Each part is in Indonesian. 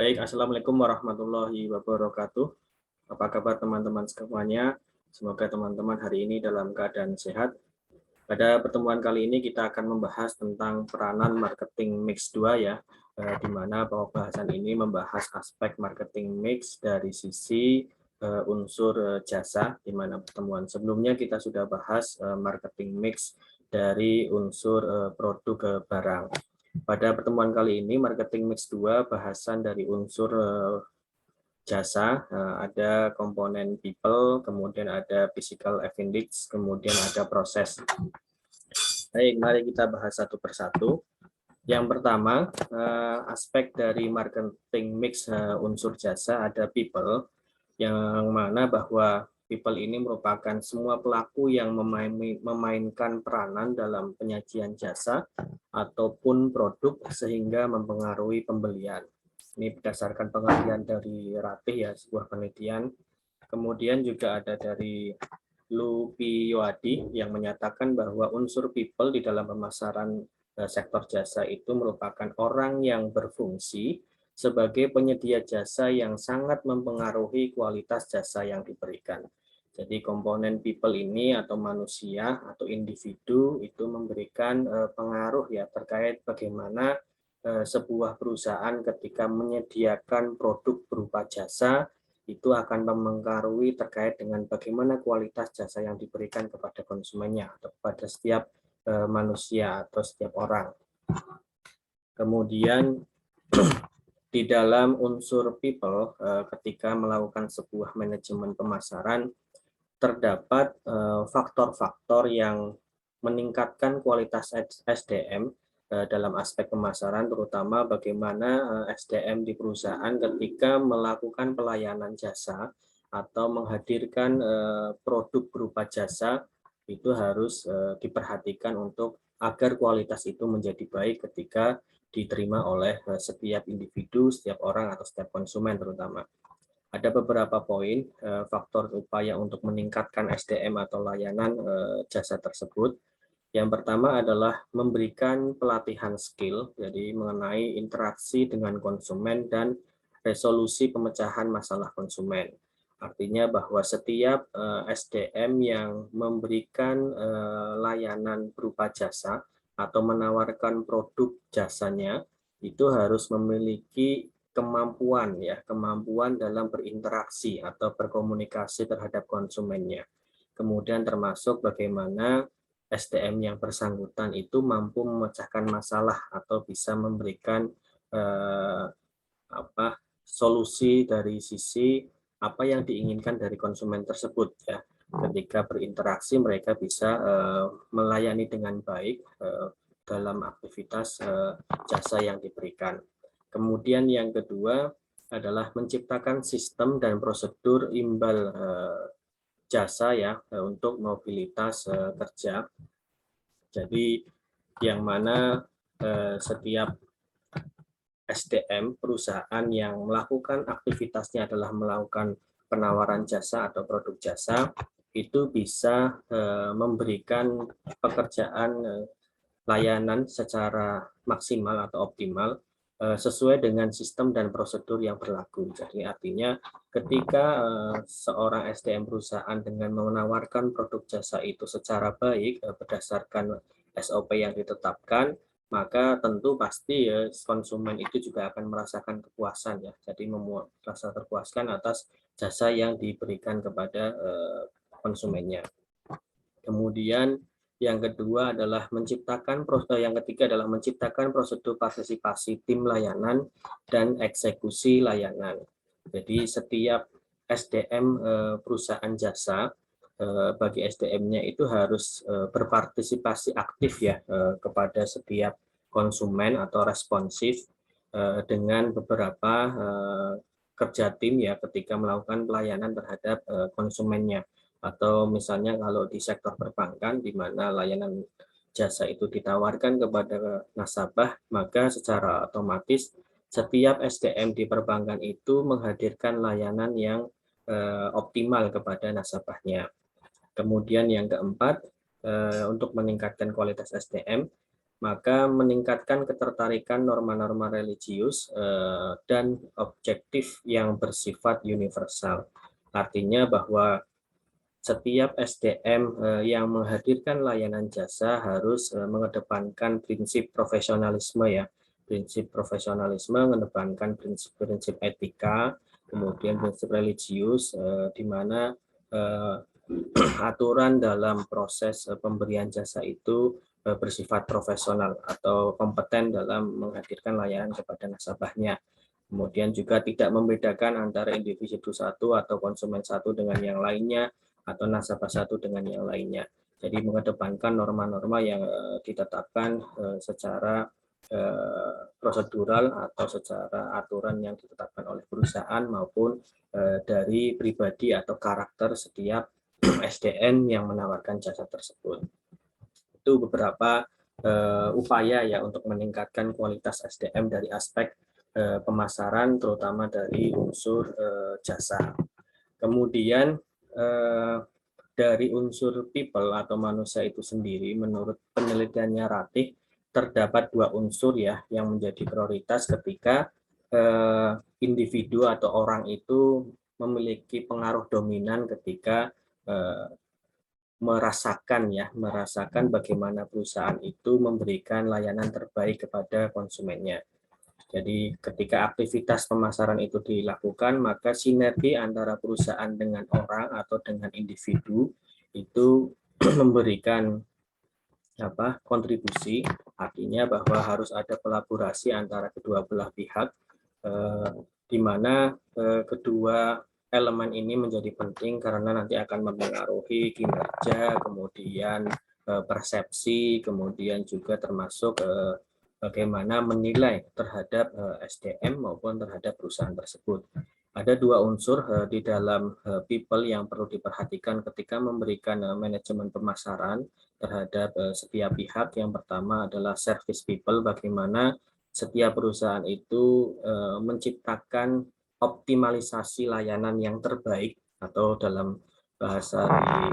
Baik, Assalamualaikum warahmatullahi wabarakatuh. Apa kabar teman-teman semuanya? Semoga teman-teman hari ini dalam keadaan sehat. Pada pertemuan kali ini kita akan membahas tentang peranan marketing mix 2 ya, di mana pembahasan ini membahas aspek marketing mix dari sisi unsur jasa, di mana pertemuan sebelumnya kita sudah bahas marketing mix dari unsur produk barang. Pada pertemuan kali ini, marketing mix 2 bahasan dari unsur jasa, ada komponen people, kemudian ada physical appendix, kemudian ada proses. Baik, mari kita bahas satu persatu. Yang pertama, aspek dari marketing mix unsur jasa ada people, yang mana bahwa people ini merupakan semua pelaku yang memainkan peranan dalam penyajian jasa ataupun produk sehingga mempengaruhi pembelian. Ini berdasarkan penelitian dari Ratih ya, sebuah penelitian. Kemudian juga ada dari Lupiyoadi yang menyatakan bahwa unsur people di dalam pemasaran sektor jasa itu merupakan orang yang berfungsi sebagai penyedia jasa yang sangat mempengaruhi kualitas jasa yang diberikan. Jadi komponen people ini atau manusia atau individu itu memberikan pengaruh ya terkait bagaimana sebuah perusahaan ketika menyediakan produk berupa jasa itu akan mempengaruhi terkait dengan bagaimana kualitas jasa yang diberikan kepada konsumennya atau kepada setiap manusia atau setiap orang. Kemudian di dalam unsur people ketika melakukan sebuah manajemen pemasaran terdapat faktor-faktor yang meningkatkan kualitas SDM dalam aspek pemasaran, terutama bagaimana SDM di perusahaan ketika melakukan pelayanan jasa atau menghadirkan produk berupa jasa itu harus diperhatikan untuk agar kualitas itu menjadi baik ketika diterima oleh setiap individu, setiap orang atau setiap konsumen terutama. Ada beberapa poin faktor upaya untuk meningkatkan SDM atau layanan jasa tersebut. Yang pertama adalah memberikan pelatihan skill, jadi mengenai interaksi dengan konsumen dan resolusi pemecahan masalah konsumen. Artinya bahwa setiap SDM yang memberikan layanan berupa jasa atau menawarkan produk jasanya itu harus memiliki kemampuan dalam berinteraksi atau berkomunikasi terhadap konsumennya. Kemudian termasuk bagaimana SDM yang bersangkutan itu mampu memecahkan masalah atau bisa memberikan solusi dari sisi apa yang diinginkan dari konsumen tersebut ya. Ketika berinteraksi mereka bisa melayani dengan baik dalam aktivitas jasa yang diberikan. Kemudian yang kedua adalah menciptakan sistem dan prosedur imbal jasa ya untuk mobilitas kerja. Jadi yang mana setiap SDM perusahaan yang melakukan aktivitasnya adalah melakukan penawaran jasa atau produk jasa itu bisa memberikan pekerjaan layanan secara maksimal atau optimal sesuai dengan sistem dan prosedur yang berlaku. Jadi artinya ketika seorang SDM perusahaan dengan menawarkan produk jasa itu secara baik berdasarkan SOP yang ditetapkan, maka tentu pasti ya konsumen itu juga akan merasakan kepuasan ya. Jadi merasa terpuaskan atas jasa yang diberikan kepada konsumennya. Kemudian yang kedua adalah yang ketiga adalah menciptakan prosedur partisipasi tim layanan dan eksekusi layanan. Jadi setiap SDM perusahaan jasa bagi SDM-nya itu harus berpartisipasi aktif ya kepada setiap konsumen atau responsif dengan beberapa kerja tim ya ketika melakukan pelayanan terhadap konsumennya. Atau misalnya kalau di sektor perbankan di mana layanan jasa itu ditawarkan kepada nasabah, maka secara otomatis setiap SDM di perbankan itu menghadirkan layanan yang optimal kepada nasabahnya. Kemudian yang keempat, untuk meningkatkan kualitas SDM, maka meningkatkan ketertarikan norma-norma religius dan objektif yang bersifat universal. Artinya bahwa setiap SDM yang menghadirkan layanan jasa harus mengedepankan prinsip profesionalisme ya. Prinsip profesionalisme mengedepankan prinsip-prinsip etika, kemudian prinsip religius, di mana aturan dalam proses pemberian jasa itu bersifat profesional atau kompeten dalam menghadirkan layanan kepada nasabahnya. Kemudian juga tidak membedakan antara individu satu atau konsumen satu dengan yang lainnya atau nasabah satu dengan yang lainnya. Jadi mengedepankan norma-norma yang ditetapkan secara prosedural atau secara aturan yang ditetapkan oleh perusahaan maupun dari pribadi atau karakter setiap SDM yang menawarkan jasa tersebut. Itu beberapa upaya ya untuk meningkatkan kualitas SDM dari aspek pemasaran, terutama dari unsur jasa. Kemudian dari unsur people atau manusia itu sendiri, menurut penelitiannya Ratih, terdapat dua unsur ya yang menjadi prioritas ketika individu atau orang itu memiliki pengaruh dominan ketika merasakan bagaimana perusahaan itu memberikan layanan terbaik kepada konsumennya. Jadi ketika aktivitas pemasaran itu dilakukan, maka sinergi antara perusahaan dengan orang atau dengan individu itu memberikan kontribusi, artinya bahwa harus ada kolaborasi antara kedua belah pihak, di mana kedua elemen ini menjadi penting karena nanti akan mempengaruhi kinerja, kemudian persepsi, kemudian juga termasuk bagaimana menilai terhadap SDM maupun terhadap perusahaan tersebut. Ada dua unsur di dalam people yang perlu diperhatikan ketika memberikan manajemen pemasaran terhadap setiap pihak. Yang pertama adalah service people, bagaimana setiap perusahaan itu menciptakan optimalisasi layanan yang terbaik, atau dalam bahasa di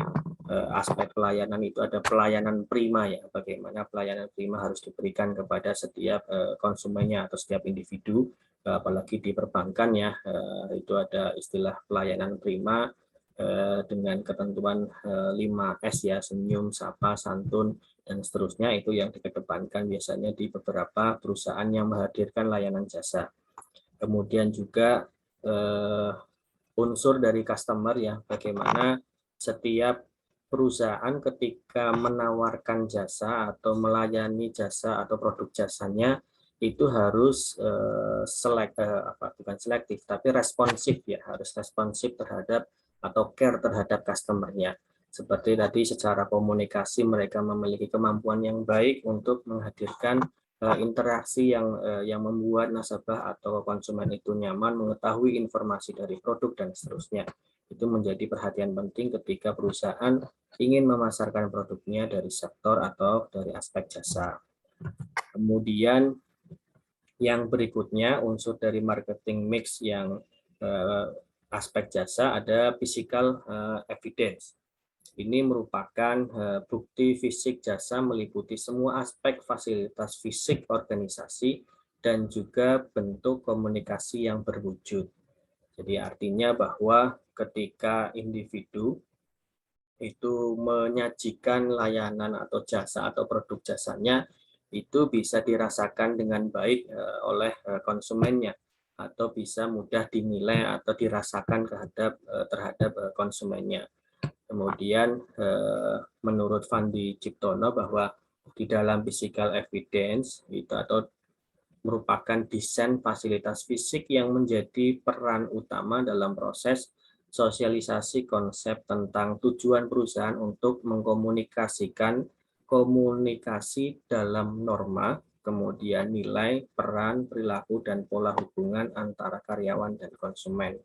aspek pelayanan itu ada pelayanan prima ya, bagaimana pelayanan prima harus diberikan kepada setiap konsumennya atau setiap individu, apalagi di perbankan ya, itu ada istilah pelayanan prima dengan ketentuan 5S ya, senyum, sapa, santun, dan seterusnya, itu yang dikedepankan biasanya di beberapa perusahaan yang menghadirkan layanan jasa. Kemudian juga unsur dari customer ya, bagaimana setiap perusahaan ketika menawarkan jasa atau melayani jasa atau produk jasanya itu harus bukan selektif tapi responsif ya, harus responsif terhadap atau care terhadap customernya. Seperti tadi secara komunikasi mereka memiliki kemampuan yang baik untuk menghadirkan interaksi yang membuat nasabah atau konsumen itu nyaman mengetahui informasi dari produk dan seterusnya. Itu menjadi perhatian penting ketika perusahaan ingin memasarkan produknya dari sektor atau dari aspek jasa. Kemudian yang berikutnya, unsur dari marketing mix yang aspek jasa ada physical evidence. Ini merupakan bukti fisik jasa meliputi semua aspek fasilitas fisik organisasi dan juga bentuk komunikasi yang berwujud. Jadi artinya bahwa ketika individu itu menyajikan layanan atau jasa atau produk jasanya, itu bisa dirasakan dengan baik oleh konsumennya, atau bisa mudah dinilai atau dirasakan terhadap konsumennya. Kemudian menurut Fandi Ciptono bahwa di dalam physical evidence itu atau merupakan desain fasilitas fisik yang menjadi peran utama dalam proses sosialisasi konsep tentang tujuan perusahaan untuk mengkomunikasikan komunikasi dalam norma, kemudian nilai, peran, perilaku, dan pola hubungan antara karyawan dan konsumen.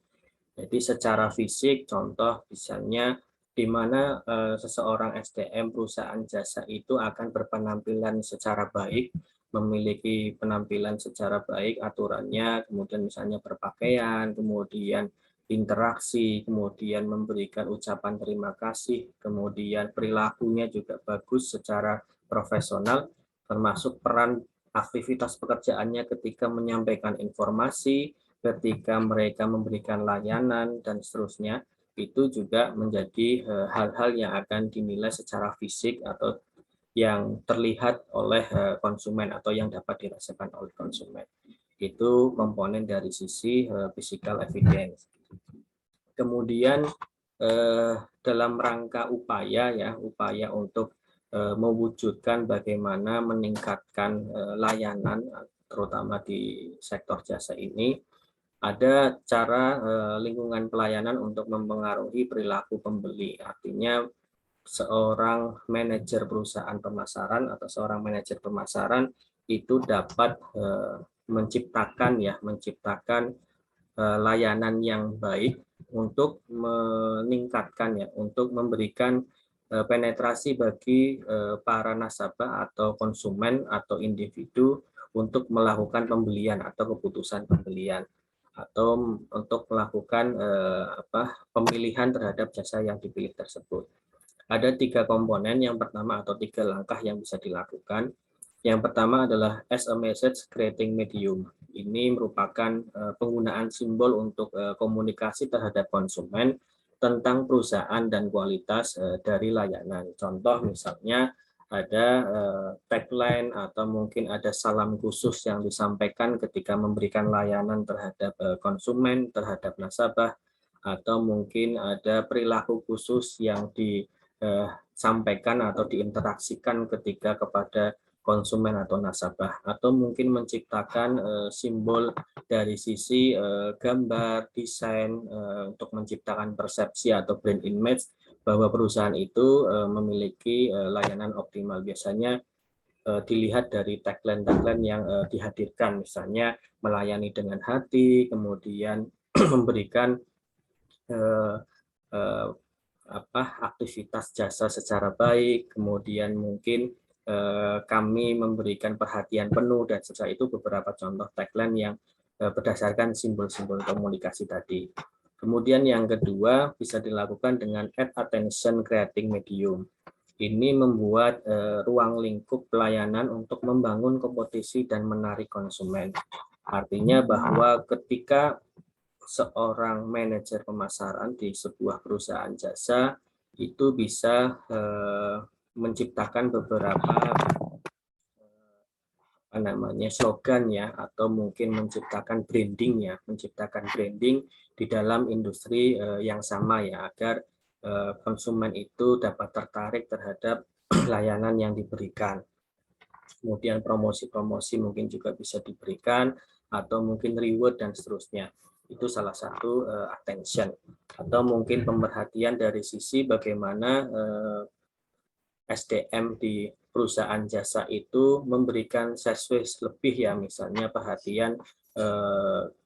Jadi secara fisik, contoh misalnya di mana seseorang SDM perusahaan jasa itu akan berpenampilan secara baik, memiliki penampilan secara baik, aturannya, kemudian misalnya berpakaian, kemudian interaksi, kemudian memberikan ucapan terima kasih, kemudian perilakunya juga bagus secara profesional, termasuk peran aktivitas pekerjaannya ketika menyampaikan informasi, ketika mereka memberikan layanan, dan seterusnya, itu juga menjadi hal-hal yang akan dinilai secara fisik atau yang terlihat oleh konsumen atau yang dapat dirasakan oleh konsumen. Itu komponen dari sisi physical evidence. Kemudian dalam rangka upaya untuk mewujudkan bagaimana meningkatkan layanan terutama di sektor jasa ini, ada cara lingkungan pelayanan untuk mempengaruhi perilaku pembeli. Artinya seorang manajer perusahaan pemasaran atau seorang manajer pemasaran itu dapat menciptakan layanan yang baik untuk meningkatkan untuk memberikan penetrasi bagi para nasabah atau konsumen atau individu untuk melakukan pembelian atau keputusan pembelian atau untuk melakukan pemilihan terhadap jasa yang dipilih tersebut. Ada 3 komponen, yang pertama atau 3 langkah yang bisa dilakukan. Yang pertama adalah as a message creating medium. Ini merupakan penggunaan simbol untuk komunikasi terhadap konsumen tentang perusahaan dan kualitas dari layanan. Contoh misalnya ada tagline atau mungkin ada salam khusus yang disampaikan ketika memberikan layanan terhadap konsumen, terhadap nasabah, atau mungkin ada perilaku khusus yang disampaikan atau diinteraksikan ketika kepada konsumen atau nasabah, atau mungkin menciptakan simbol dari sisi gambar, desain untuk menciptakan persepsi atau brand image bahwa perusahaan itu memiliki layanan optimal. Biasanya dilihat dari tagline-tagline yang dihadirkan, misalnya melayani dengan hati, kemudian memberikan aktivitas jasa secara baik, kemudian mungkin kami memberikan perhatian penuh, dan setelah itu beberapa contoh tagline yang berdasarkan simbol-simbol komunikasi tadi. Kemudian yang kedua bisa dilakukan dengan add attention creating medium. Ini membuat ruang lingkup pelayanan untuk membangun kompetisi dan menarik konsumen. Artinya bahwa ketika seorang manajer pemasaran di sebuah perusahaan jasa itu bisa menciptakan beberapa slogan atau mungkin menciptakan branding di dalam industri yang sama agar konsumen itu dapat tertarik terhadap layanan yang diberikan. Kemudian promosi-promosi mungkin juga bisa diberikan atau mungkin reward dan seterusnya. Itu salah satu attention atau mungkin pemerhatian dari sisi bagaimana SDM di perusahaan jasa itu memberikan service lebih misalnya perhatian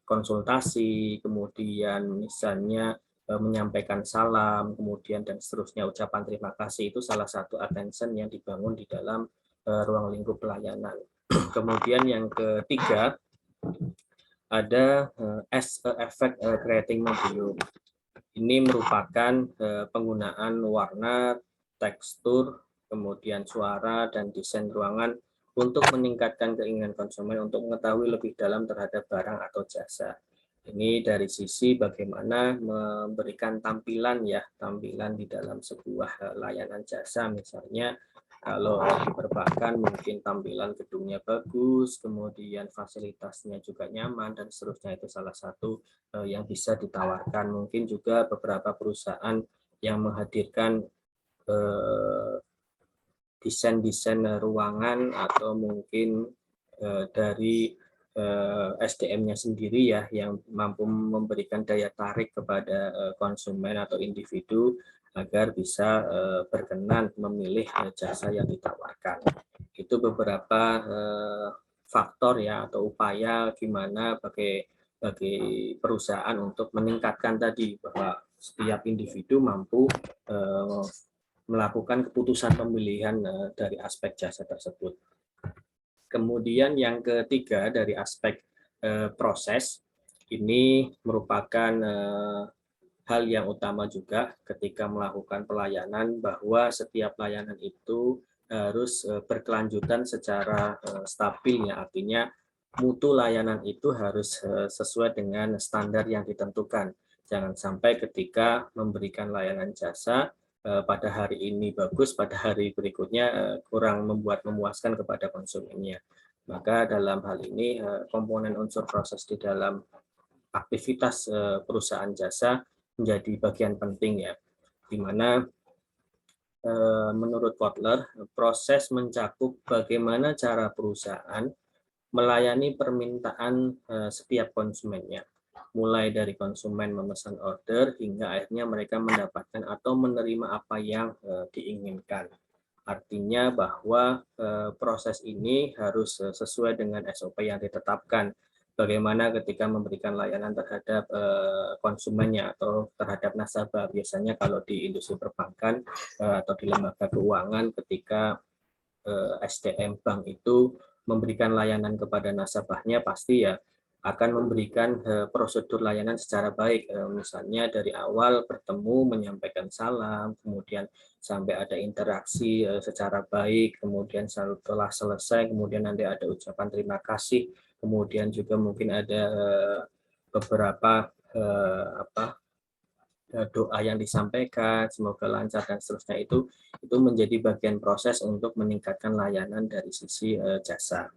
konsultasi, kemudian misalnya menyampaikan salam, kemudian dan seterusnya, ucapan terima kasih. Itu salah satu attention yang dibangun di dalam ruang lingkup pelayanan. Kemudian yang ketiga ada as effect creating medium. Ini merupakan penggunaan warna, tekstur, kemudian suara dan desain ruangan untuk meningkatkan keinginan konsumen untuk mengetahui lebih dalam terhadap barang atau jasa. Ini dari sisi bagaimana memberikan tampilan di dalam sebuah layanan jasa. Misalnya kalau di perbankan mungkin tampilan gedungnya bagus, kemudian fasilitasnya juga nyaman dan seterusnya. Itu salah satu yang bisa ditawarkan. Mungkin juga beberapa perusahaan yang menghadirkan desain ruangan atau mungkin dari SDM-nya sendiri yang mampu memberikan daya tarik kepada konsumen atau individu agar bisa berkenan memilih jasa yang ditawarkan. Itu beberapa faktor atau upaya gimana bagi perusahaan untuk meningkatkan tadi bahwa setiap individu mampu melakukan keputusan pemilihan dari aspek jasa tersebut. Kemudian yang ketiga dari aspek proses, ini merupakan hal yang utama juga ketika melakukan pelayanan, bahwa setiap layanan itu harus berkelanjutan secara stabil ya, artinya mutu layanan itu harus sesuai dengan standar yang ditentukan. Jangan sampai ketika memberikan layanan jasa pada hari ini bagus, pada hari berikutnya kurang memuaskan kepada konsumennya. Maka dalam hal ini komponen unsur proses di dalam aktivitas perusahaan jasa menjadi bagian penting ya, di mana menurut Kotler, proses mencakup bagaimana cara perusahaan melayani permintaan setiap konsumennya, mulai dari konsumen memesan order hingga akhirnya mereka mendapatkan atau menerima apa yang diinginkan. Artinya bahwa proses ini harus sesuai dengan SOP yang ditetapkan. Bagaimana ketika memberikan layanan terhadap konsumennya atau terhadap nasabah. Biasanya kalau di industri perbankan atau di lembaga keuangan, ketika SDM bank itu memberikan layanan kepada nasabahnya, pasti ya akan memberikan prosedur layanan secara baik. Misalnya dari awal bertemu menyampaikan salam, kemudian sampai ada interaksi secara baik, kemudian setelah selesai kemudian nanti ada ucapan terima kasih, kemudian juga mungkin ada beberapa doa yang disampaikan, semoga lancar dan seterusnya, itu menjadi bagian proses untuk meningkatkan layanan dari sisi jasa.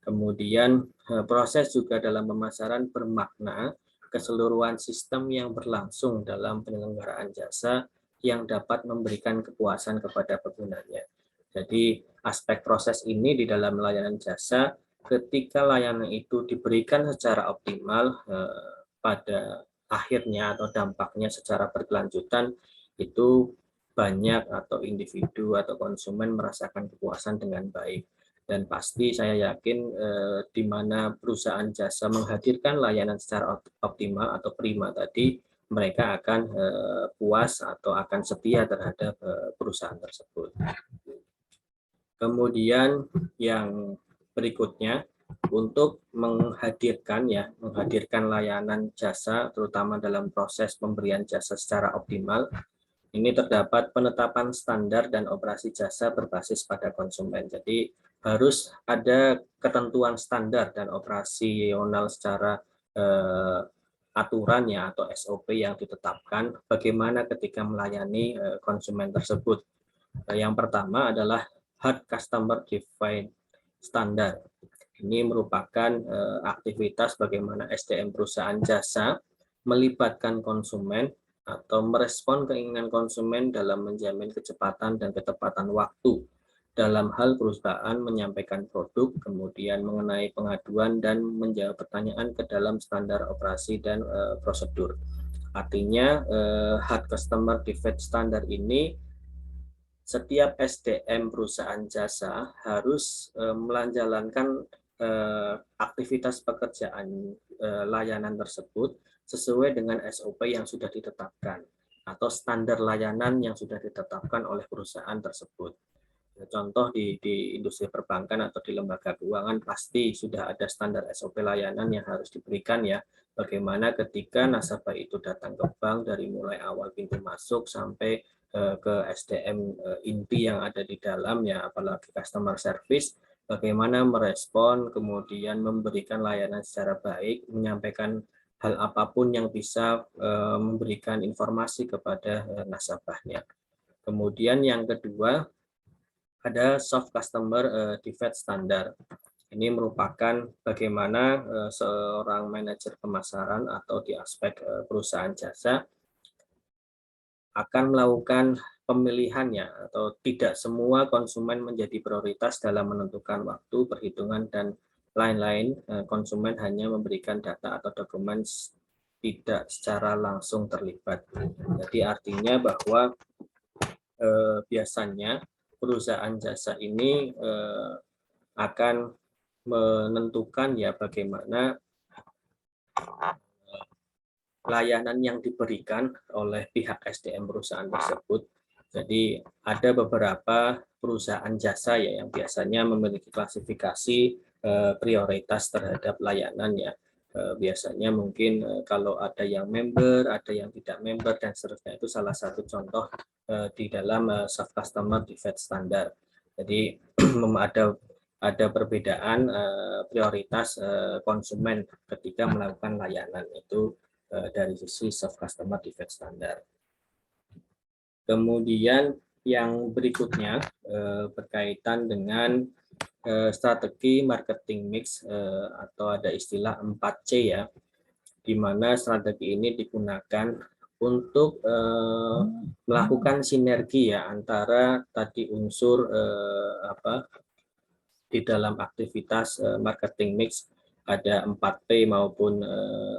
Kemudian proses juga dalam pemasaran bermakna keseluruhan sistem yang berlangsung dalam penyelenggaraan jasa yang dapat memberikan kepuasan kepada penggunanya. Jadi aspek proses ini di dalam layanan jasa, ketika layanan itu diberikan secara optimal pada akhirnya atau dampaknya secara berkelanjutan, itu banyak atau individu atau konsumen merasakan kepuasan dengan baik. Dan pasti saya yakin di mana perusahaan jasa menghadirkan layanan secara optimal atau prima tadi, mereka akan puas atau akan setia terhadap perusahaan tersebut. Kemudian yang berikutnya, untuk menghadirkan layanan jasa terutama dalam proses pemberian jasa secara optimal, ini terdapat penetapan standar dan operasi jasa berbasis pada konsumen. Jadi harus ada ketentuan standar dan operasional secara aturannya atau SOP yang ditetapkan bagaimana ketika melayani konsumen tersebut. Yang pertama adalah Hard Customer Defined Standard. Ini merupakan aktivitas bagaimana SDM perusahaan jasa melibatkan konsumen atau merespon keinginan konsumen dalam menjamin kecepatan dan ketepatan waktu dalam hal perusahaan menyampaikan produk, kemudian mengenai pengaduan dan menjawab pertanyaan ke dalam standar operasi dan prosedur. Artinya Hard Customer Defined Standard ini setiap SDM perusahaan jasa harus menjalankan aktivitas pekerjaan layanan tersebut sesuai dengan SOP yang sudah ditetapkan atau standar layanan yang sudah ditetapkan oleh perusahaan tersebut. Contoh di industri perbankan atau di lembaga keuangan pasti sudah ada standar SOP layanan yang harus diberikan ya. Bagaimana ketika nasabah itu datang ke bank dari mulai awal pintu masuk sampai ke SDM inti yang ada di dalam ya, apalagi customer service, bagaimana merespon, kemudian memberikan layanan secara baik, menyampaikan hal apapun yang bisa memberikan informasi kepada nasabahnya. Kemudian yang kedua, ada Soft Customer Defined Standard. Ini merupakan bagaimana seorang manajer pemasaran atau di aspek perusahaan jasa akan melakukan pemilihannya atau tidak semua konsumen menjadi prioritas dalam menentukan waktu, perhitungan, dan lain-lain. Konsumen hanya memberikan data atau dokumen tidak secara langsung terlibat. Jadi artinya bahwa biasanya perusahaan jasa ini akan menentukan ya bagaimana layanan yang diberikan oleh pihak SDM perusahaan tersebut. Jadi ada beberapa perusahaan jasa ya yang biasanya memiliki klasifikasi prioritas terhadap layanannya. Biasanya mungkin kalau ada yang member, ada yang tidak member dan seterusnya, itu salah satu contoh di dalam Soft Customer Defined Standard. Jadi ada perbedaan prioritas konsumen ketika melakukan layanan itu dari sisi soft customer defect standard. Kemudian yang berikutnya berkaitan dengan strategi marketing mix atau ada istilah 4C ya, di mana strategi ini digunakan untuk melakukan sinergi ya antara tadi unsur di dalam aktivitas marketing mix ada 4P maupun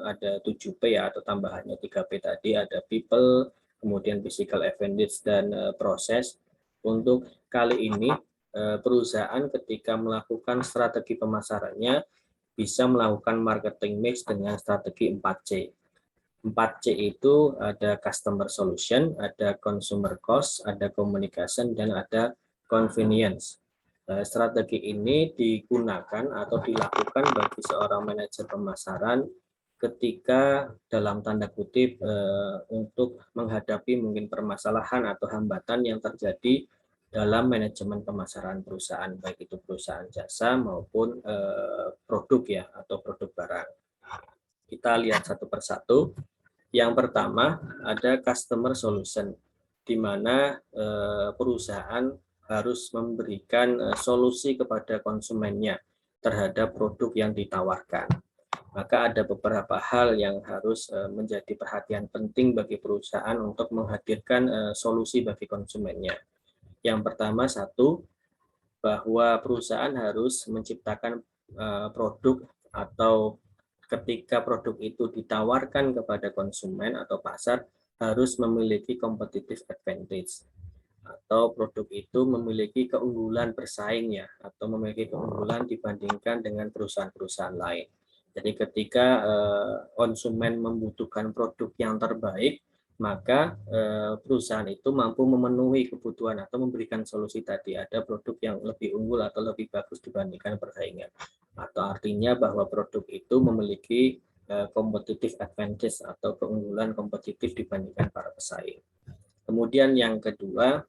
ada 7P ya, atau tambahannya 3P tadi, ada people, kemudian physical advantage dan proses. Untuk kali ini perusahaan ketika melakukan strategi pemasarannya bisa melakukan marketing mix dengan strategi 4C. 4C itu ada customer solution, ada consumer cost, ada communication, dan ada convenience. Strategi ini digunakan atau dilakukan bagi seorang manajer pemasaran ketika dalam tanda kutip untuk menghadapi mungkin permasalahan atau hambatan yang terjadi dalam manajemen pemasaran perusahaan, baik itu perusahaan jasa maupun produk ya, atau produk barang. Kita lihat satu persatu. Yang pertama ada customer solution, di mana perusahaan harus memberikan solusi kepada konsumennya terhadap produk yang ditawarkan. Maka ada beberapa hal yang harus menjadi perhatian penting bagi perusahaan untuk menghadirkan solusi bagi konsumennya. Yang pertama, satu, bahwa perusahaan harus menciptakan produk atau ketika produk itu ditawarkan kepada konsumen atau pasar harus memiliki competitive advantage, atau produk itu memiliki keunggulan bersaing ya, atau memiliki keunggulan dibandingkan dengan perusahaan-perusahaan lain. Jadi ketika konsumen membutuhkan produk yang terbaik, maka perusahaan itu mampu memenuhi kebutuhan atau memberikan solusi tadi, ada produk yang lebih unggul atau lebih bagus dibandingkan persaingan. Atau artinya bahwa produk itu memiliki competitive advantage atau keunggulan kompetitif dibandingkan para pesaing. Kemudian yang kedua,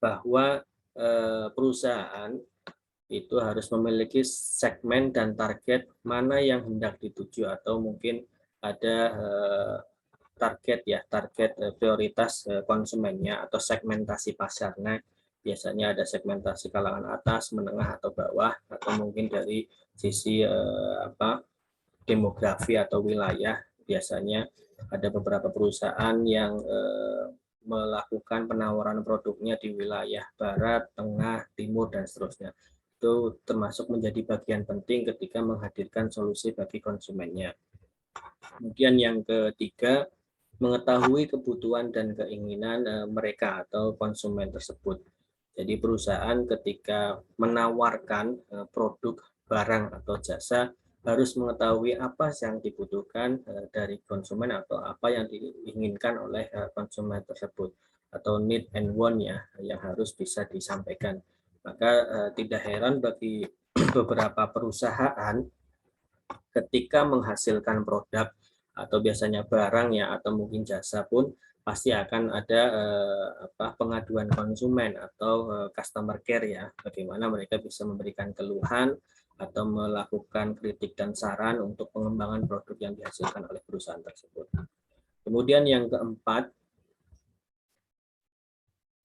bahwa perusahaan itu harus memiliki segmen dan target mana yang hendak dituju, atau mungkin ada target prioritas konsumennya atau segmentasi pasarnya. Biasanya ada segmentasi kalangan atas, menengah, atau bawah, atau mungkin dari sisi demografi atau wilayah. Biasanya ada beberapa perusahaan yang melakukan penawaran produknya di wilayah barat, tengah, timur, dan seterusnya. Itu termasuk menjadi bagian penting ketika menghadirkan solusi bagi konsumennya. Kemudian yang ketiga, mengetahui kebutuhan dan keinginan mereka atau konsumen tersebut. Jadi perusahaan ketika menawarkan produk, barang, atau jasa harus mengetahui apa yang dibutuhkan dari konsumen atau apa yang diinginkan oleh konsumen tersebut, atau need and want ya, yang harus bisa disampaikan. Maka tidak heran bagi beberapa perusahaan ketika menghasilkan produk atau biasanya barang ya, atau mungkin jasa pun pasti akan ada pengaduan konsumen atau customer care ya, bagaimana mereka bisa memberikan keluhan atau melakukan kritik dan saran untuk pengembangan produk yang dihasilkan oleh perusahaan tersebut. Kemudian yang keempat,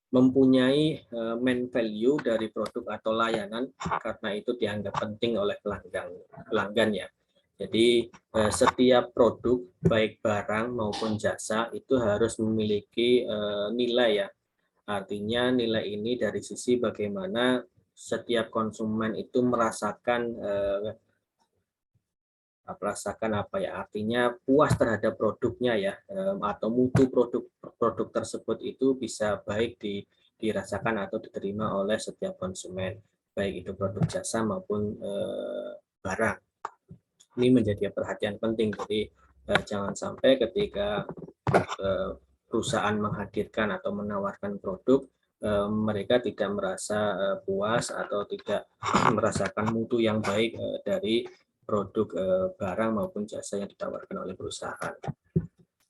mempunyai main value dari produk atau layanan karena itu dianggap penting oleh pelanggan ya. Jadi setiap produk baik barang maupun jasa itu harus memiliki nilai ya. Artinya nilai ini dari sisi bagaimana setiap konsumen itu merasakan artinya puas terhadap produknya ya, atau mutu produk tersebut itu bisa baik dirasakan atau diterima oleh setiap konsumen, baik itu produk jasa maupun barang. Ini menjadi perhatian penting. Jadi jangan sampai ketika perusahaan menghadirkan atau menawarkan produk, mereka tidak merasa puas atau tidak merasakan mutu yang baik dari produk barang maupun jasa yang ditawarkan oleh perusahaan.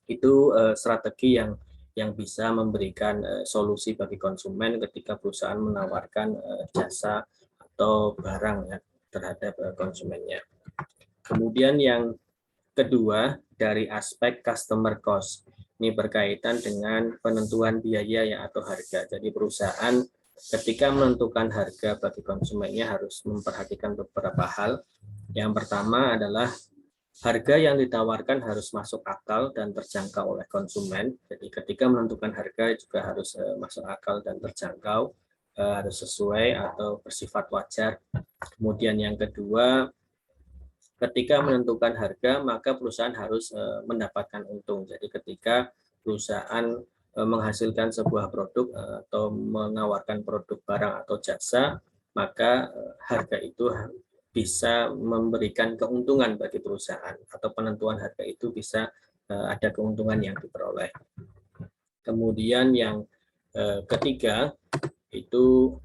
Itu strategi yang yang bisa memberikan solusi bagi konsumen ketika perusahaan menawarkan jasa atau barang ya terhadap konsumennya. Kemudian yang kedua dari aspek customer cost. Ini berkaitan dengan penentuan biaya ya atau harga. Jadi perusahaan ketika menentukan harga bagi konsumennya harus memperhatikan beberapa hal. Yang pertama adalah harga yang ditawarkan harus masuk akal dan terjangkau oleh konsumen. Jadi ketika menentukan harga juga harus masuk akal dan terjangkau, harus sesuai atau bersifat wajar. Kemudian yang kedua, ketika menentukan harga, maka perusahaan harus mendapatkan untung. Jadi ketika perusahaan menghasilkan sebuah produk atau menawarkan produk barang atau jasa, maka harga itu bisa memberikan keuntungan bagi perusahaan atau penentuan harga itu bisa ada keuntungan yang diperoleh. Kemudian yang ketiga itu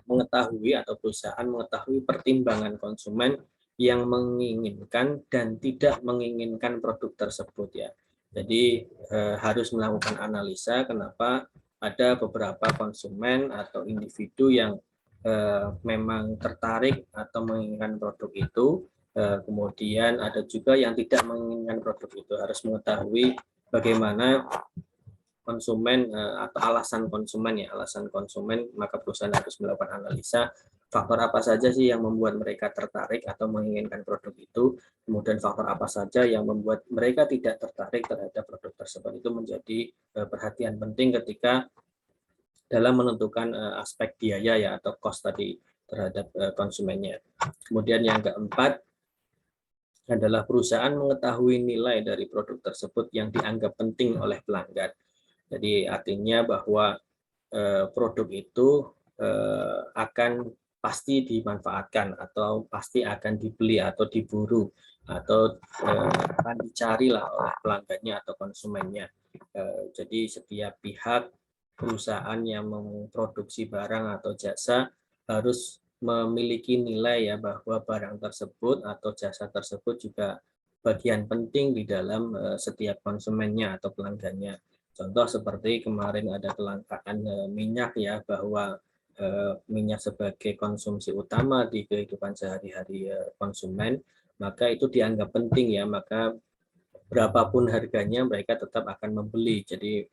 mengetahui atau perusahaan mengetahui pertimbangan konsumen yang menginginkan dan tidak menginginkan produk tersebut ya. Jadi harus melakukan analisa kenapa ada beberapa konsumen atau individu yang memang tertarik atau menginginkan produk itu, kemudian ada juga yang tidak menginginkan produk itu. Harus mengetahui bagaimana konsumen atau alasan konsumen, maka perusahaan harus melakukan analisa faktor apa saja sih yang membuat mereka tertarik atau menginginkan produk itu, kemudian faktor apa saja yang membuat mereka tidak tertarik terhadap produk tersebut. Itu menjadi perhatian penting ketika dalam menentukan aspek biaya ya atau cost tadi terhadap konsumennya. Kemudian yang keempat adalah perusahaan mengetahui nilai dari produk tersebut yang dianggap penting oleh pelanggan. Jadi artinya bahwa produk itu akan pasti dimanfaatkan atau pasti akan dibeli atau diburu atau akan dicari lah oleh pelanggannya atau konsumennya. Jadi setiap pihak perusahaan yang memproduksi barang atau jasa harus memiliki nilai ya bahwa barang tersebut atau jasa tersebut juga bagian penting di dalam setiap konsumennya atau pelanggannya. Contoh seperti kemarin ada kelangkaan minyak ya, bahwa minyak sebagai konsumsi utama di kehidupan sehari-hari konsumen, maka itu dianggap penting ya, maka berapapun harganya mereka tetap akan membeli. Jadi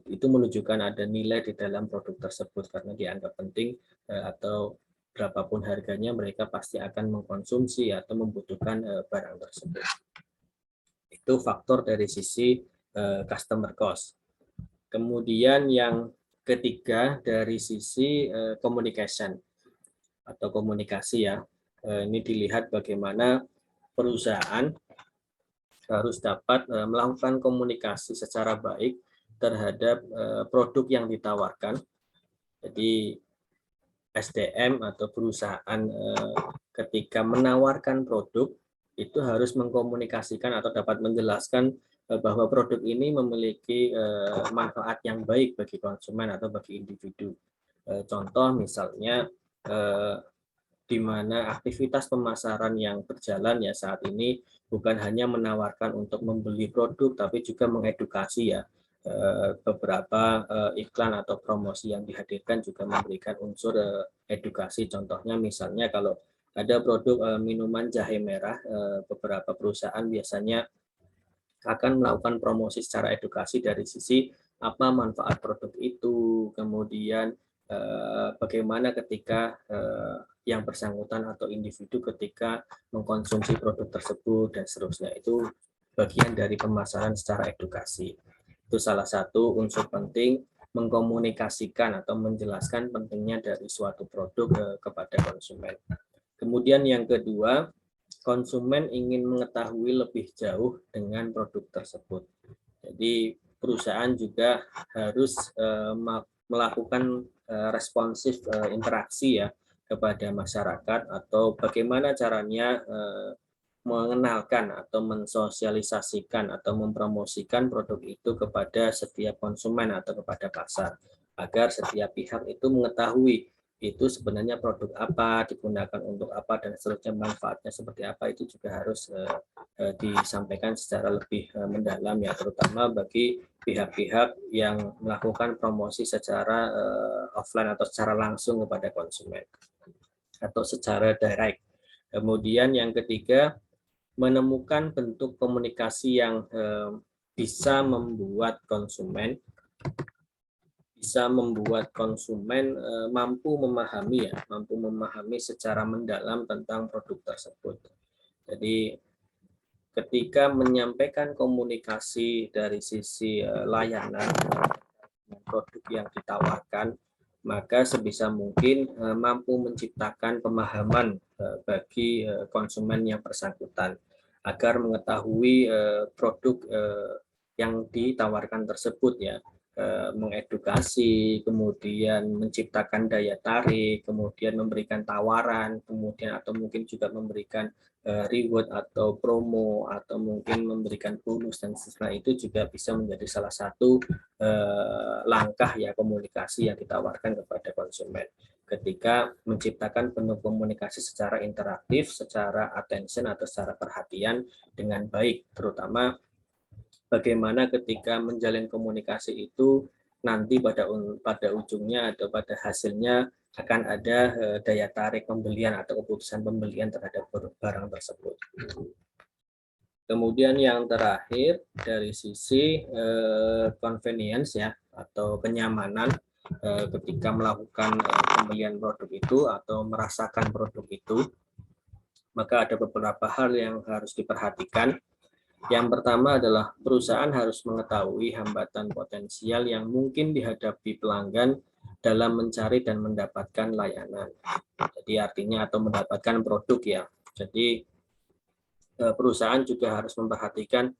itu menunjukkan ada nilai di dalam produk tersebut karena dianggap penting atau berapapun harganya mereka pasti akan mengkonsumsi atau membutuhkan barang tersebut. Itu faktor dari sisi customer cost. Kemudian yang ketiga dari sisi communication atau komunikasi ya. Ini dilihat bagaimana perusahaan harus dapat melakukan komunikasi secara baik terhadap produk yang ditawarkan. Jadi SDM atau perusahaan ketika menawarkan produk itu harus mengkomunikasikan atau dapat menjelaskan bahwa produk ini memiliki manfaat yang baik bagi konsumen atau bagi individu. Contoh misalnya di mana aktivitas pemasaran yang berjalan ya saat ini bukan hanya menawarkan untuk membeli produk, tapi juga mengedukasi ya. Beberapa iklan atau promosi yang dihadirkan juga memberikan unsur edukasi. Contohnya misalnya kalau ada produk minuman jahe merah, beberapa perusahaan biasanya akan melakukan promosi secara edukasi dari sisi apa manfaat produk itu, kemudian bagaimana ketika yang bersangkutan atau individu ketika mengkonsumsi produk tersebut dan seterusnya. Itu bagian dari pemasaran secara edukasi. Itu salah satu unsur penting mengkomunikasikan atau menjelaskan pentingnya dari suatu produk kepada konsumen. Kemudian yang kedua, konsumen ingin mengetahui lebih jauh dengan produk tersebut. Jadi perusahaan juga harus melakukan responsif interaksi ya kepada masyarakat atau bagaimana caranya mengenalkan atau mensosialisasikan atau mempromosikan produk itu kepada setiap konsumen atau kepada pasar agar setiap pihak itu mengetahui itu sebenarnya produk apa, digunakan untuk apa, dan seterusnya, manfaatnya seperti apa, itu juga harus disampaikan secara lebih mendalam ya, terutama bagi pihak-pihak yang melakukan promosi secara offline atau secara langsung kepada konsumen atau secara direct. Kemudian yang ketiga, menemukan bentuk komunikasi yang bisa membuat konsumen mampu memahami secara mendalam tentang produk tersebut. Jadi ketika menyampaikan komunikasi dari sisi layanan produk yang ditawarkan, maka sebisa mungkin mampu menciptakan pemahaman bagi konsumen yang bersangkutan agar mengetahui produk yang ditawarkan tersebut ya, mengedukasi, kemudian menciptakan daya tarik, kemudian memberikan tawaran, kemudian atau mungkin juga memberikan reward atau promo, atau mungkin memberikan bonus, dan setelah itu juga bisa menjadi salah satu langkah ya komunikasi yang ditawarkan kepada konsumen ketika menciptakan bentuk komunikasi secara interaktif, secara attention atau secara perhatian dengan baik, terutama bagaimana ketika menjalin komunikasi itu nanti pada ujungnya atau pada hasilnya akan ada daya tarik pembelian atau keputusan pembelian terhadap barang tersebut. Kemudian yang terakhir dari sisi convenience ya, atau kenyamanan ketika melakukan pembelian produk itu atau merasakan produk itu, maka ada beberapa hal yang harus diperhatikan. Yang pertama adalah perusahaan harus mengetahui hambatan potensial yang mungkin dihadapi pelanggan dalam mencari dan mendapatkan layanan. Jadi artinya atau mendapatkan produk ya. Jadi perusahaan juga harus memperhatikan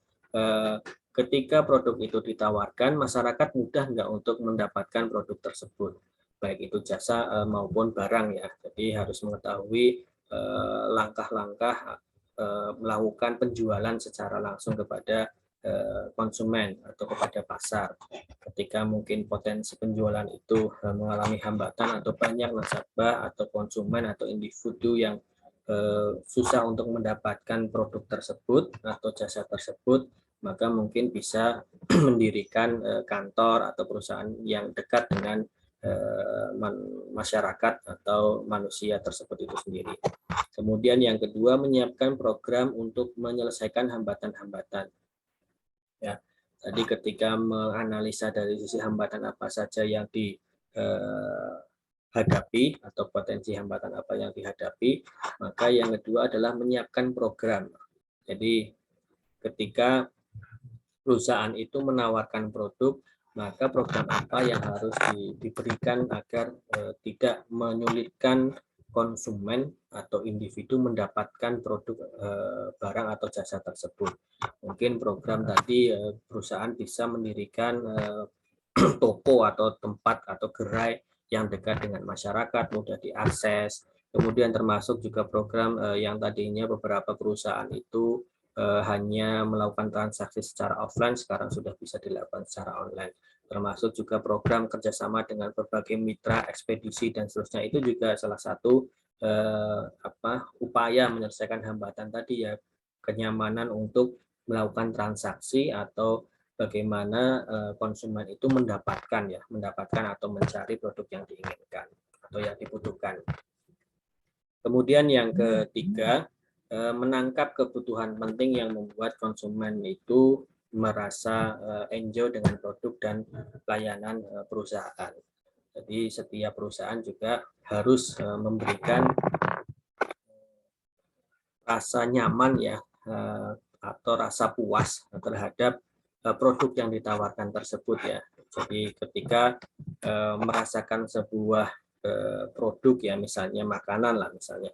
ketika produk itu ditawarkan, masyarakat mudah nggak untuk mendapatkan produk tersebut, baik itu jasa maupun barang ya. Jadi harus mengetahui langkah-langkah melakukan penjualan secara langsung kepada konsumen atau kepada pasar. Ketika mungkin potensi penjualan itu mengalami hambatan atau banyak nasabah atau konsumen atau individu yang susah untuk mendapatkan produk tersebut atau jasa tersebut, maka mungkin bisa mendirikan kantor atau perusahaan yang dekat dengan masyarakat atau manusia tersebut itu sendiri. Kemudian yang kedua, menyiapkan program untuk menyelesaikan hambatan-hambatan. Ya, tadi ketika menganalisa dari sisi hambatan apa saja yang dihadapi atau potensi hambatan apa yang dihadapi, maka yang kedua adalah menyiapkan program. Jadi ketika perusahaan itu menawarkan produk, maka program apa yang harus diberikan agar tidak menyulitkan konsumen atau individu mendapatkan produk barang atau jasa tersebut. Mungkin program tadi perusahaan bisa mendirikan toko atau tempat atau gerai yang dekat dengan masyarakat, mudah diakses. Kemudian termasuk juga program yang tadinya beberapa perusahaan itu hanya melakukan transaksi secara offline, sekarang sudah bisa dilakukan secara online. Termasuk juga program kerjasama dengan berbagai mitra, ekspedisi, dan seterusnya. Itu juga salah satu upaya menyelesaikan hambatan tadi ya, kenyamanan untuk melakukan transaksi atau bagaimana konsumen itu mendapatkan atau mencari produk yang diinginkan atau yang dibutuhkan. Kemudian yang ketiga, menangkap kebutuhan penting yang membuat konsumen itu merasa enjoy dengan produk dan layanan perusahaan. Jadi setiap perusahaan juga harus memberikan rasa nyaman ya, atau rasa puas terhadap produk yang ditawarkan tersebut ya. Jadi ketika merasakan sebuah produk ya, misalnya makanan lah misalnya,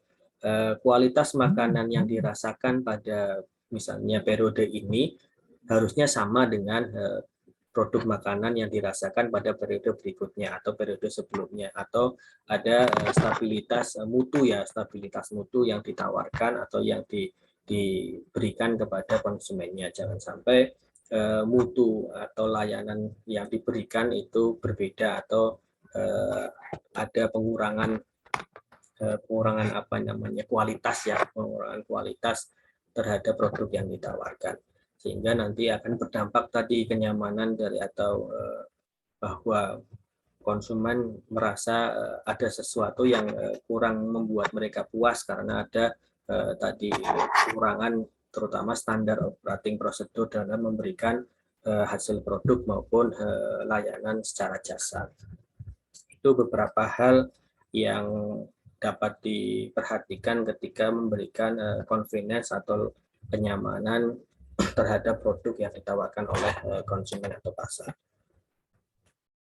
kualitas makanan yang dirasakan pada misalnya periode ini harusnya sama dengan produk makanan yang dirasakan pada periode berikutnya atau periode sebelumnya, atau ada stabilitas mutu yang ditawarkan atau yang diberikan kepada konsumennya. Jangan sampai mutu atau layanan yang diberikan itu berbeda atau ada pengurangan kualitas ya, pengurangan kualitas terhadap produk yang ditawarkan, sehingga nanti akan berdampak tadi kenyamanan dari atau bahwa konsumen merasa ada sesuatu yang kurang membuat mereka puas karena ada tadi kekurangan terutama standar operating prosedur dalam memberikan hasil produk maupun layanan secara jasa. Itu beberapa hal yang dapat diperhatikan ketika memberikan convenience atau kenyamanan terhadap produk yang ditawarkan oleh konsumen atau pasar.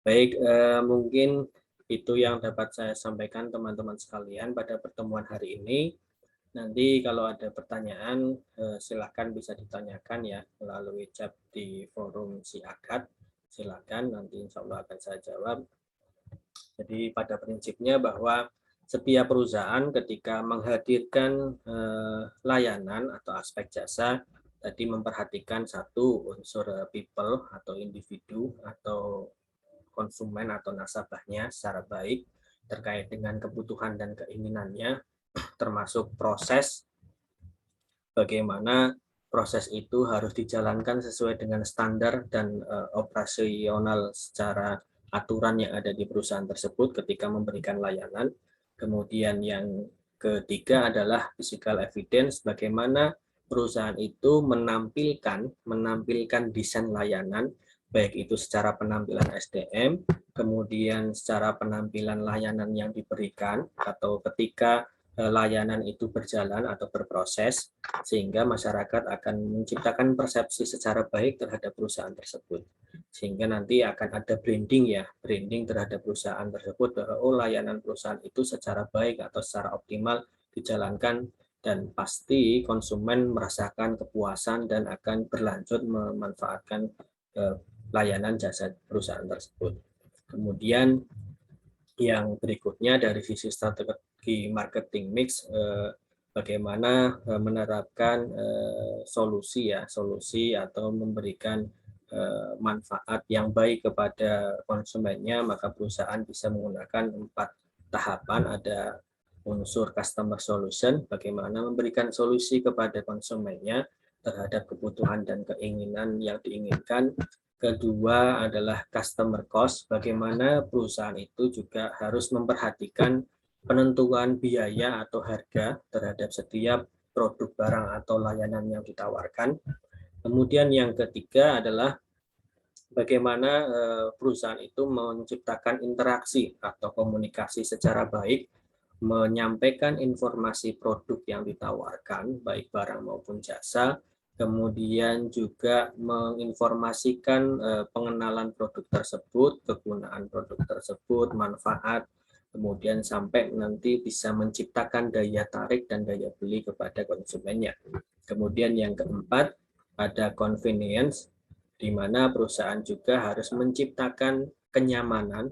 Baik, mungkin itu yang dapat saya sampaikan teman-teman sekalian pada pertemuan hari ini. Nanti kalau ada pertanyaan, silakan bisa ditanyakan ya melalui chat di forum Siakat. Silakan, nanti insya Allah akan saya jawab. Jadi pada prinsipnya bahwa setiap perusahaan ketika menghadirkan layanan atau aspek jasa, tadi memperhatikan satu unsur people atau individu atau konsumen atau nasabahnya secara baik terkait dengan kebutuhan dan keinginannya, termasuk proses bagaimana proses itu harus dijalankan sesuai dengan standar dan operasional secara aturan yang ada di perusahaan tersebut ketika memberikan layanan. Kemudian yang ketiga adalah physical evidence, bagaimana perusahaan itu menampilkan desain layanan, baik itu secara penampilan SDM, kemudian secara penampilan layanan yang diberikan, atau ketika layanan itu berjalan atau berproses, sehingga masyarakat akan menciptakan persepsi secara baik terhadap perusahaan tersebut. Sehingga nanti akan ada branding ya, branding terhadap perusahaan tersebut, bahwa oh layanan perusahaan itu secara baik atau secara optimal dijalankan, dan pasti konsumen merasakan kepuasan dan akan berlanjut memanfaatkan layanan jasa perusahaan tersebut. Kemudian yang berikutnya dari sisi strategi marketing mix, bagaimana menerapkan solusi atau memberikan manfaat yang baik kepada konsumennya, maka perusahaan bisa menggunakan 4 tahapan. Ada unsur customer solution, bagaimana memberikan solusi kepada konsumennya terhadap kebutuhan dan keinginan yang diinginkan. Kedua adalah customer cost, bagaimana perusahaan itu juga harus memperhatikan penentuan biaya atau harga terhadap setiap produk, barang, atau layanan yang ditawarkan. Kemudian yang ketiga adalah bagaimana perusahaan itu menciptakan interaksi atau komunikasi secara baik, menyampaikan informasi produk yang ditawarkan, baik barang maupun jasa, kemudian juga menginformasikan pengenalan produk tersebut, kegunaan produk tersebut, manfaat, kemudian sampai nanti bisa menciptakan daya tarik dan daya beli kepada konsumennya. Kemudian yang keempat, ada convenience, di mana perusahaan juga harus menciptakan kenyamanan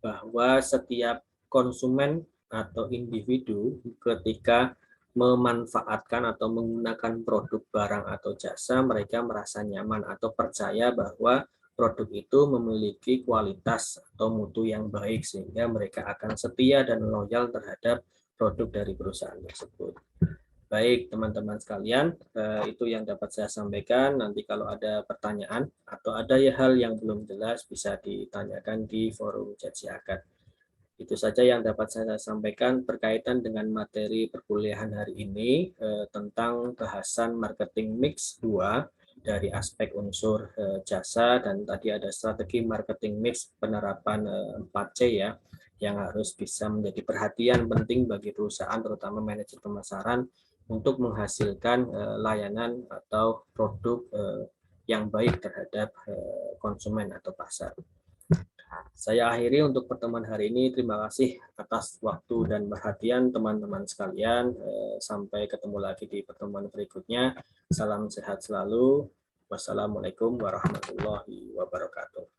bahwa setiap konsumen atau individu ketika memanfaatkan atau menggunakan produk, barang, atau jasa, mereka merasa nyaman atau percaya bahwa produk itu memiliki kualitas atau mutu yang baik, sehingga mereka akan setia dan loyal terhadap produk dari perusahaan tersebut. Baik teman-teman sekalian, itu yang dapat saya sampaikan. Nanti kalau ada pertanyaan atau ada hal yang belum jelas bisa ditanyakan di forum chat Siakat. Itu saja yang dapat saya sampaikan berkaitan dengan materi perkuliahan hari ini tentang bahasan marketing mix 2 dari aspek unsur jasa, dan tadi ada strategi marketing mix penerapan 4C ya, yang harus bisa menjadi perhatian penting bagi perusahaan terutama manajer pemasaran untuk menghasilkan layanan atau produk yang baik terhadap konsumen atau pasar. Saya akhiri untuk pertemuan hari ini. Terima kasih atas waktu dan perhatian teman-teman sekalian. Sampai ketemu lagi di pertemuan berikutnya. Salam sehat selalu. Wassalamualaikum warahmatullahi wabarakatuh.